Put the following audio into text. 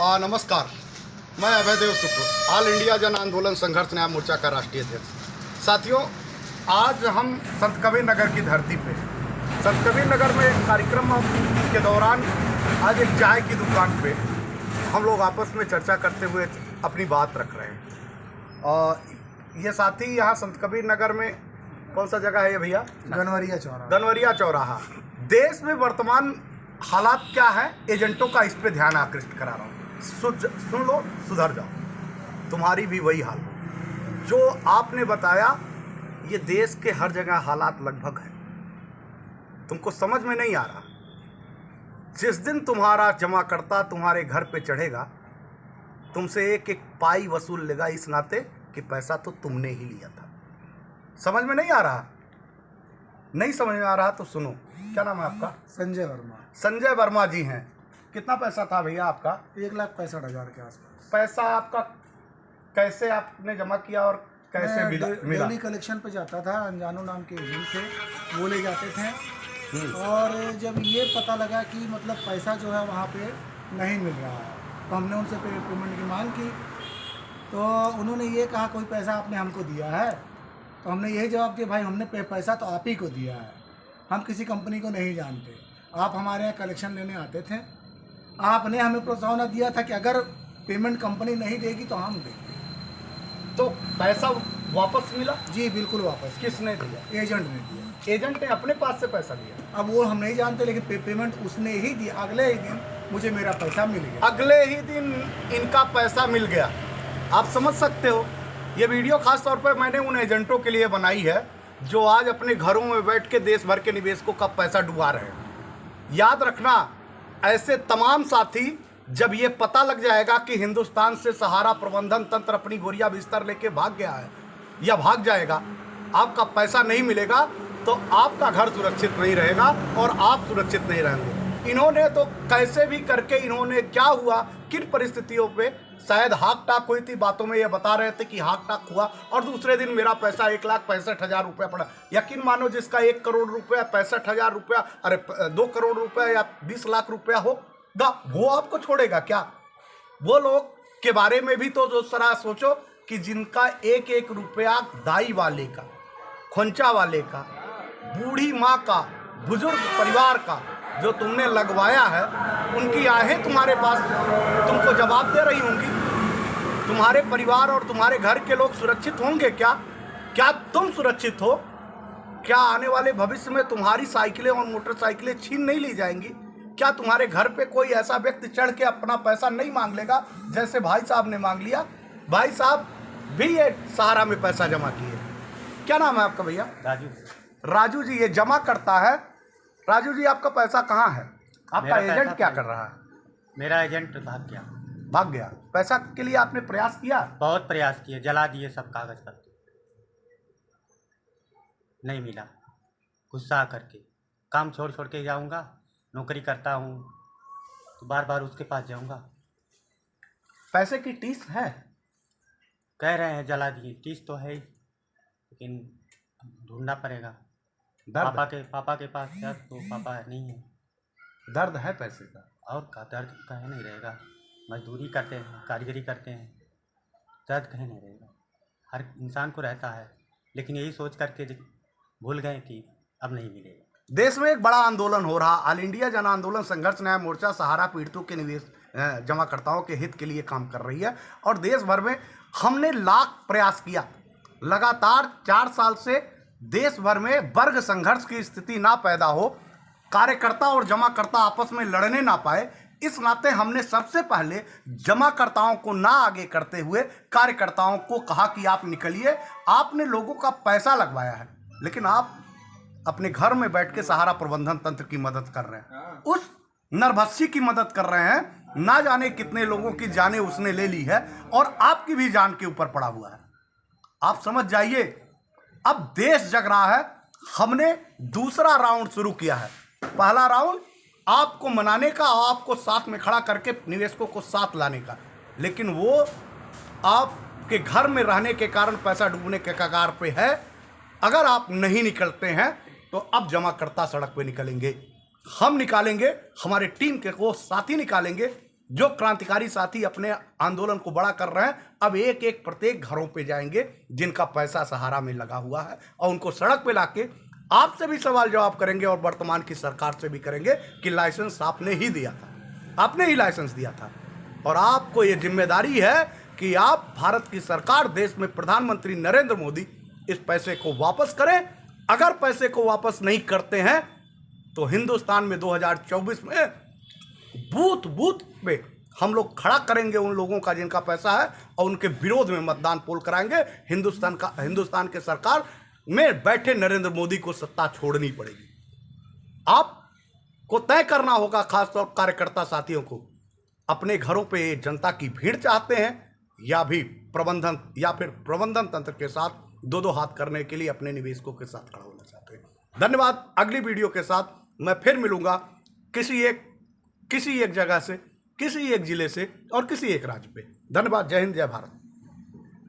नमस्कार, मैं अभयदेव शुक्ल, all India जन आंदोलन संघर्ष न्याय मोर्चा का राष्ट्रीय अध्यक्ष। साथियों, आज हम संत कबीर नगर की धरती पे संत कबीर नगर में एक कार्यक्रम के दौरान आज एक चाय की दुकान पे हम लोग आपस में चर्चा करते हुए अपनी बात रख रहे हैं। और ये साथी यहाँ संत कबीर नगर में कौन सा जगह है ये भैया? गनवरिया चौराहा। देश में वर्तमान हालात क्या है, एजेंटों का इस पे ध्यान आकृष्ट करा रहा हूँ। सुन लो, सुधर जाओ, तुम्हारी भी वही हाल जो आपने बताया। ये देश के हर जगह हालात लगभग है, तुमको समझ में नहीं आ रहा। जिस दिन तुम्हारा जमाकर्ता तुम्हारे घर पे चढ़ेगा, तुमसे एक एक पाई वसूल लेगा, इस नाते कि पैसा तो तुमने ही लिया था। समझ में नहीं आ रहा? नहीं समझ में आ रहा तो सुनो। क्या नाम है आपका? संजय वर्मा। संजय वर्मा जी हैं। कितना पैसा था भैया आपका? 1,65,000 के आसपास। पैसा आपका कैसे आपने जमा किया और कैसे मिला? डेली कलेक्शन पे जाता था, अनजानो नाम के एजेंट थे, वो ले जाते थे। और जब ये पता लगा कि मतलब पैसा जो है वहाँ पे नहीं मिल रहा है, तो हमने उनसे पेमेंट की मांग की। तो उन्होंने ये कहा कोई पैसा आपने हमको दिया है? तो हमने यही जवाब दिया, भाई हमने पैसा तो आप ही को दिया है, हम किसी कंपनी को नहीं जानते। आप हमारे यहाँ कलेक्शन लेने आते थे, आपने हमें प्रोत्साहन दिया था कि अगर पेमेंट कंपनी नहीं देगी तो हम देंगे। तो पैसा वापस मिला? जी बिल्कुल वापस। किसने दिया? एजेंट ने दिया। एजेंट ने अपने पास से पैसा दिया? अब वो हम नहीं जानते, लेकिन पेमेंट उसने ही दिया। अगले ही दिन मुझे मेरा पैसा मिल गया। अगले ही दिन इनका पैसा मिल गया। आप समझ सकते हो, ये वीडियो खास तौर पर मैंने उन एजेंटों के लिए बनाई है जो आज अपने घरों में बैठ के देश भर के निवेशकों का पैसा डुबा रहे हैं। याद रखना, ऐसे तमाम साथी, जब ये पता लग जाएगा कि हिंदुस्तान से सहारा प्रबंधन तंत्र अपनी गोरिया बिस्तर लेके भाग गया है या भाग जाएगा, आपका पैसा नहीं मिलेगा, तो आपका घर सुरक्षित नहीं रहेगा और आप सुरक्षित नहीं रहेंगे। इन्होंने तो कैसे भी करके, इन्होंने क्या हुआ, किन परिस्थितियों पे, शायद हाक टाक हुई थी, बातों में ये बता रहे थे कि हाक टाक हुआ, और दूसरे दिन मेरा पैसा 1,65,000 रुपया पड़ा। यकीन मानो, जिसका 1 करोड़ रुपया, 65,000 रुपया, अरे 2 करोड़ रुपया या 20 लाख रुपया होगा, वो आपको छोड़ेगा क्या? वो लोग के बारे में भी तो जो सरा सोचो कि जिनका एक एक रुपया दाई वाले का, खोंचा वाले का, बूढ़ी माँ का, बुजुर्ग परिवार का जो तुमने लगवाया है, उनकी आहें तुम्हारे पास तुमको जवाब दे रही होंगी। तुम्हारे परिवार और तुम्हारे घर के लोग सुरक्षित होंगे क्या? क्या तुम सुरक्षित हो? क्या आने वाले भविष्य में तुम्हारी साइकिलें और मोटरसाइकिलें छीन नहीं ली जाएंगी? क्या तुम्हारे घर पे कोई ऐसा व्यक्ति चढ़ के अपना पैसा नहीं मांग लेगा, जैसे भाई साहब ने मांग लिया? भाई साहब भी ये सहारा में पैसा जमा किए। क्या नाम है आपका भैया? राजू। राजू जी ये जमा करता है। राजू जी, आपका पैसा कहाँ है? आपका एजेंट क्या कर रहा है? मेरा एजेंट भाग गया। भाग गया? पैसा के लिए आपने प्रयास किया? बहुत प्रयास किए, जला दिए सब कागज पत्र, नहीं मिला। गुस्सा करके काम छोड़ छोड़ के जाऊंगा, नौकरी करता हूँ तो बार बार उसके पास जाऊंगा। पैसे की टीस है? कह रहे हैं जला दिए, टीस तो है ही, लेकिन ढूंढना पड़ेगा। पापा के पास है तो पापा नहीं है। दर्द है पैसे का? और का दर्द कहीं नहीं रहेगा। मजदूरी करते हैं, कारीगरी करते हैं, दर्द कहीं नहीं रहेगा। हर इंसान को रहता है, लेकिन यही सोच करके भूल गए कि अब नहीं मिलेगा। देश में एक बड़ा आंदोलन हो रहा, ऑल इंडिया जन आंदोलन संघर्ष न्याय मोर्चा सहारा पीड़ितों के निवेश जमाकर्ताओं के हित के लिए काम कर रही है। और देश भर में हमने लाख प्रयास किया, लगातार 4 साल से देश भर में वर्ग संघर्ष की स्थिति ना पैदा हो, कार्यकर्ता और जमाकर्ता आपस में लड़ने ना पाए, इस नाते हमने सबसे पहले जमाकर्ताओं को ना आगे करते हुए कार्यकर्ताओं को कहा कि आप निकलिए। आपने लोगों का पैसा लगवाया है, लेकिन आप अपने घर में बैठ के सहारा प्रबंधन तंत्र की मदद कर रहे हैं, उस नरभक्षी की मदद कर रहे हैं। ना जाने कितने लोगों की जानें उसने ले ली है और आपकी भी जान के ऊपर पड़ा हुआ है। आप समझ जाइए, अब देश जग रहा है। हमने दूसरा राउंड शुरू किया है। पहला राउंड आपको मनाने का, आपको साथ में खड़ा करके निवेशकों को साथ लाने का, लेकिन वो आपके घर में रहने के कारण पैसा डूबने के कगार पे है। अगर आप नहीं निकलते हैं तो अब जमाकर्ता सड़क पे निकलेंगे, हम निकालेंगे, हमारे टीम के वो साथी निकालेंगे जो क्रांतिकारी साथी अपने आंदोलन को बड़ा कर रहे हैं, अब एक एक प्रत्येक घरों पे जाएंगे जिनका पैसा सहारा में लगा हुआ है, और उनको सड़क पे लाके आपसे भी सवाल जवाब करेंगे और वर्तमान की सरकार से भी करेंगे कि लाइसेंस आपने ही दिया था, आपने ही लाइसेंस दिया था। और आपको ये जिम्मेदारी है कि आप भारत की सरकार, देश में प्रधानमंत्री नरेंद्र मोदी इस पैसे को वापस करें। अगर पैसे को वापस नहीं करते हैं तो हिंदुस्तान में 2024 में बूथ बूथ पे हम लोग खड़ा करेंगे उन लोगों का जिनका पैसा है, और उनके विरोध में मतदान पोल कराएंगे। हिंदुस्तान के सरकार में बैठे नरेंद्र मोदी को सत्ता छोड़नी पड़ेगी। आपको तय करना होगा, खासतौर कार्यकर्ता साथियों को, अपने घरों पे जनता की भीड़ चाहते हैं या फिर प्रबंधन तंत्र के साथ दो दो हाथ करने के लिए अपने निवेशकों के साथ खड़ा होना चाहते हैं। धन्यवाद। अगली वीडियो के साथ मैं फिर मिलूंगा किसी एक जगह से, किसी एक जिले से और किसी एक राज्य पे। धन्यवाद। जय हिंद, जय भारत।